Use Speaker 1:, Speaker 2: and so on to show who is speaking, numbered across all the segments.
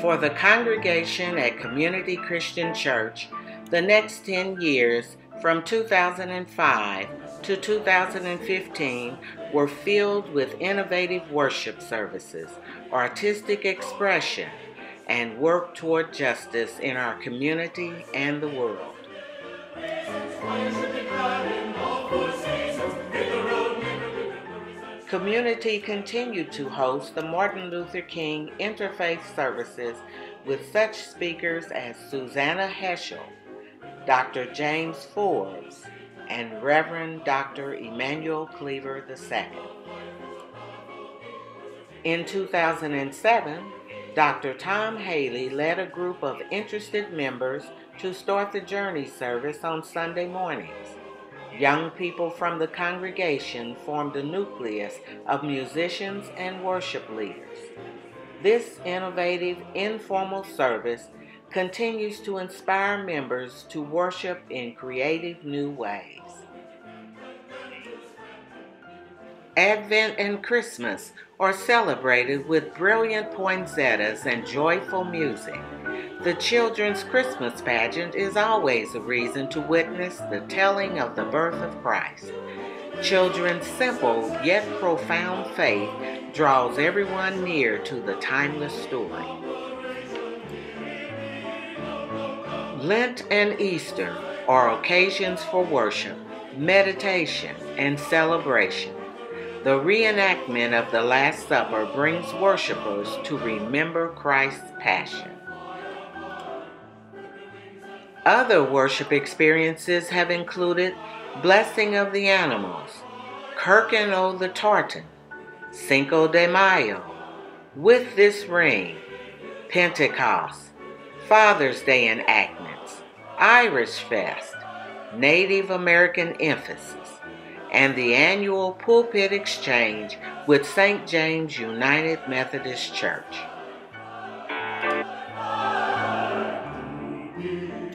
Speaker 1: For the congregation at Community Christian Church, the next 10 years from 2005 to 2015 were filled with innovative worship services, artistic expression, and work toward justice in our community and the world. Community continued to host the Martin Luther King Interfaith Services with such speakers as Susanna Heschel, Dr. James Forbes, and Reverend Dr. Emmanuel Cleaver II. In 2007, Dr. Tom Haley led a group of interested members to start the Journey service on Sunday mornings. Young people from the congregation formed a nucleus of musicians and worship leaders. This innovative, informal service continues to inspire members to worship in creative new ways. Advent and Christmas are celebrated with brilliant poinsettias and joyful music. The children's Christmas pageant is always a reason to witness the telling of the birth of Christ. Children's simple yet profound faith draws everyone near to the timeless story. Lent and Easter are occasions for worship, meditation, and celebration. The reenactment of the Last Supper brings worshipers to remember Christ's passion. Other worship experiences have included Blessing of the Animals, Kirkin o' the Tartan, Cinco de Mayo, With This Ring, Pentecost, Father's Day enactments, Irish Fest, Native American emphasis, and the annual Pulpit Exchange with St. James United Methodist Church.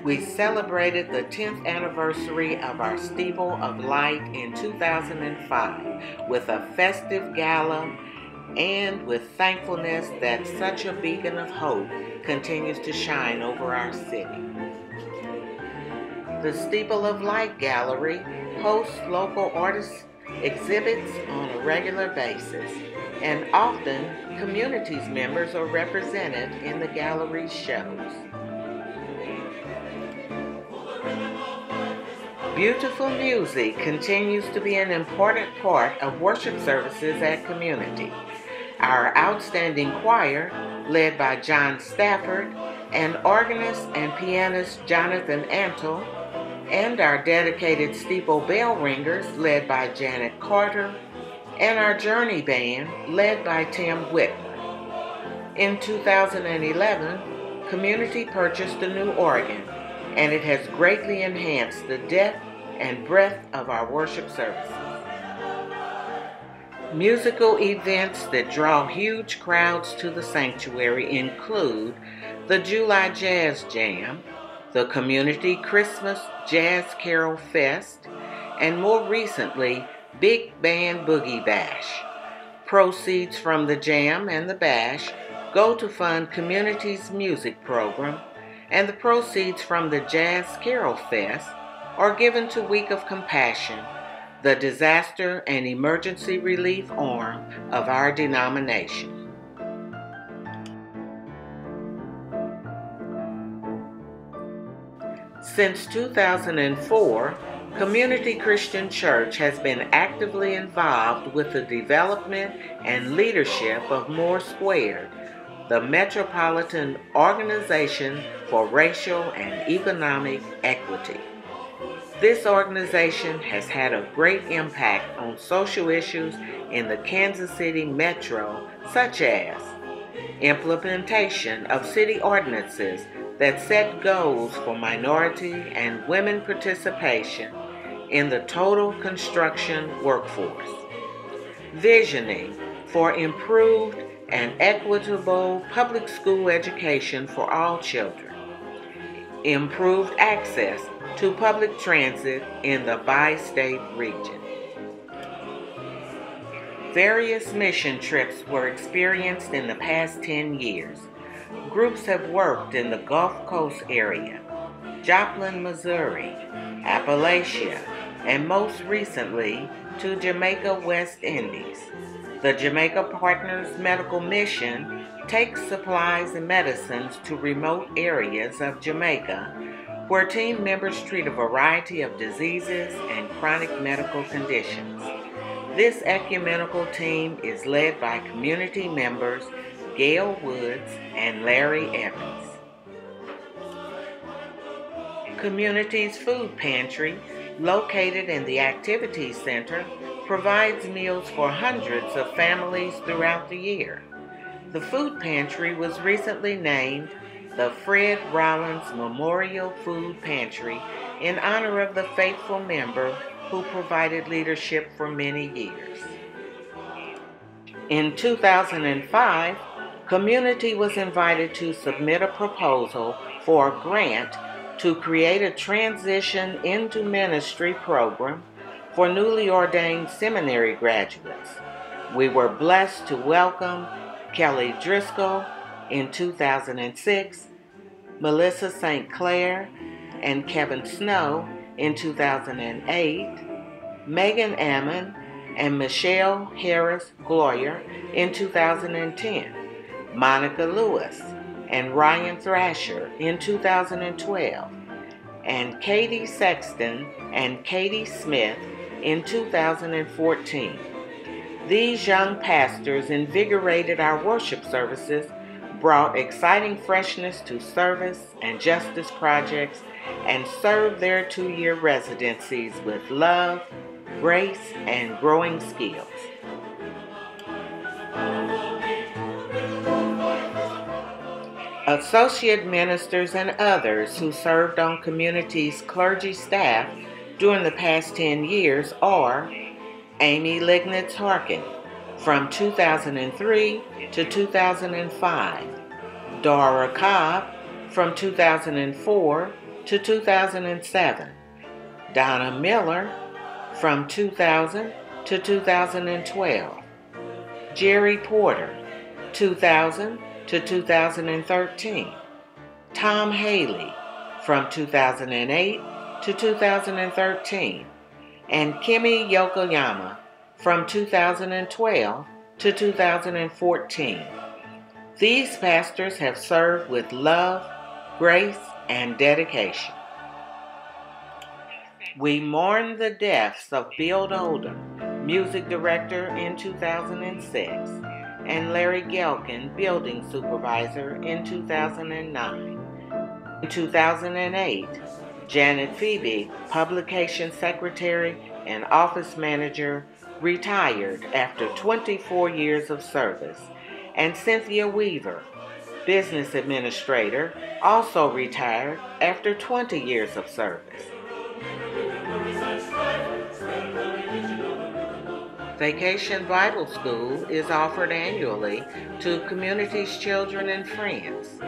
Speaker 1: We celebrated the 10th anniversary of our Steeple of Light in 2005 with a festive gala and with thankfulness that such a beacon of hope continues to shine over our city. The Steeple of Light Gallery hosts local artists' exhibits on a regular basis, and often communities members are represented in the gallery's shows. Beautiful music continues to be an important part of worship services at Community. Our outstanding choir, led by John Stafford, and organist and pianist Jonathan Antle, and our dedicated steeple bell ringers, led by Janet Carter, and our Journey Band, led by Tim Whitmer. In 2011, Community purchased a new organ, and it has greatly enhanced the depth and breadth of our worship services. Musical events that draw huge crowds to the sanctuary include the July Jazz Jam, the Community Christmas Jazz Carol Fest, and more recently, Big Band Boogie Bash. Proceeds from the jam and the bash go to fund Community's music program, and the proceeds from the Jazz Carol Fest are given to Week of Compassion, the disaster and emergency relief arm of our denomination. Since 2004, Community Christian Church has been actively involved with the development and leadership of More Squared, the Metropolitan Organization for Racial and Economic Equity. This organization has had a great impact on social issues in the Kansas City metro, such as implementation of city ordinances that set goals for minority and women participation in the total construction workforce, visioning for improved and equitable public school education for all children, improved access to public transit in the bi-state region. Various mission trips were experienced in the past 10 years. Groups have worked in the Gulf Coast area, Joplin, Missouri, Appalachia, and most recently to Jamaica, West Indies. The Jamaica Partners Medical Mission takes supplies and medicines to remote areas of Jamaica where team members treat a variety of diseases and chronic medical conditions. This ecumenical team is led by community members Gail Woods and Larry Evans. Community's Food Pantry, located in the Activities Center, provides meals for hundreds of families throughout the year. The Food Pantry was recently named the Fred Rollins Memorial Food Pantry in honor of the faithful member who provided leadership for many years. In 2005, Community was invited to submit a proposal for a grant to create a transition into ministry program for newly ordained seminary graduates. We were blessed to welcome Kelly Driscoll in 2006, Melissa St. Clair and Kevin Snow in 2008, Megan Ammon and Michelle Harris Gloyer in 2010, Monica Lewis and Ryan Thrasher in 2012, and Katie Sexton and Katie Smith in 2014. These young pastors invigorated our worship services, brought exciting freshness to service and justice projects, and served their 2-year residencies with love, grace, and growing skills. Associate ministers and others who served on Community's clergy staff during the past 10 years are Amy Lignitz Harkin from 2003 to 2005, Dora Cobb from 2004 to 2007, Donna Miller from 2000 to 2012, Jerry Porter 2000 to 2013, Tom Haley from 2008 to 2013, and Kimi Yokoyama from 2012 to 2014. These pastors have served with love, grace, and dedication. We mourn the deaths of Bill Oldham, music director in 2006, and Larry Gelkin, building supervisor in 2009. In 2008, Janet Phoebe, publication secretary and office manager, retired after 24 years of service, and Cynthia Weaver, business administrator, also retired after 20 years of service. Vacation Bible School is offered annually to Community's children and friends.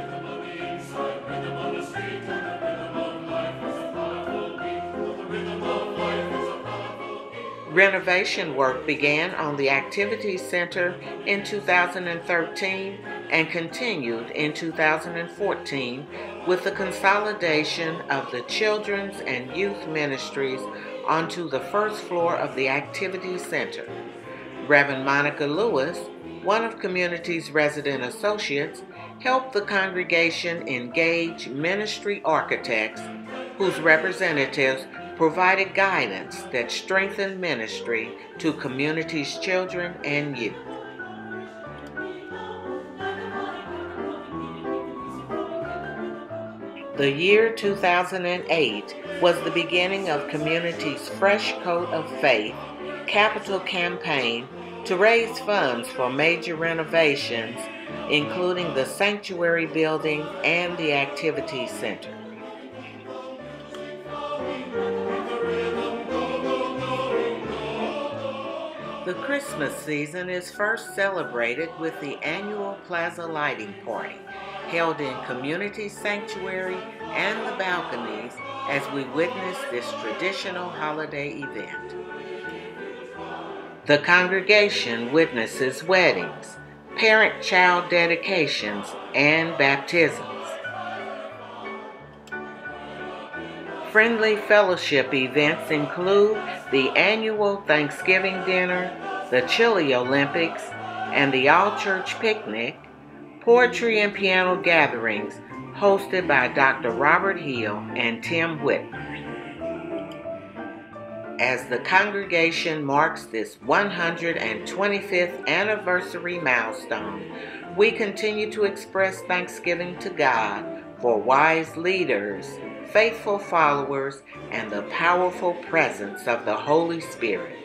Speaker 1: Renovation work began on the Activities Center in 2013 and continued in 2014 with the consolidation of the children's and youth ministries onto the first floor of the Activities Center. Reverend Monica Lewis, one of Community's resident associates, helped the congregation engage ministry architects whose representatives provided guidance that strengthened ministry to Community's children and youth. The year 2008 was the beginning of Community's Fresh Coat of Faith capital campaign to raise funds for major renovations, including the Sanctuary Building and the Activities Center. The Christmas season is first celebrated with the annual Plaza Lighting Party, held in Community Sanctuary and the balconies as we witness this traditional holiday event. The congregation witnesses weddings, parent-child dedications, and baptisms. Friendly fellowship events include the annual Thanksgiving dinner, the Chili Olympics, and the all-church picnic, poetry and piano gatherings hosted by Dr. Robert Hill and Tim Whitmer. As the congregation marks this 125th anniversary milestone, we continue to express thanksgiving to God for wise leaders, faithful followers, and the powerful presence of the Holy Spirit.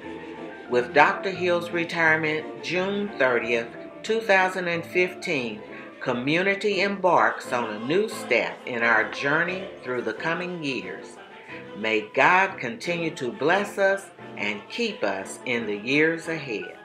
Speaker 1: With Dr. Hill's retirement June 30th, 2015, Community embarks on a new step in our journey through the coming years. May God continue to bless us and keep us in the years ahead.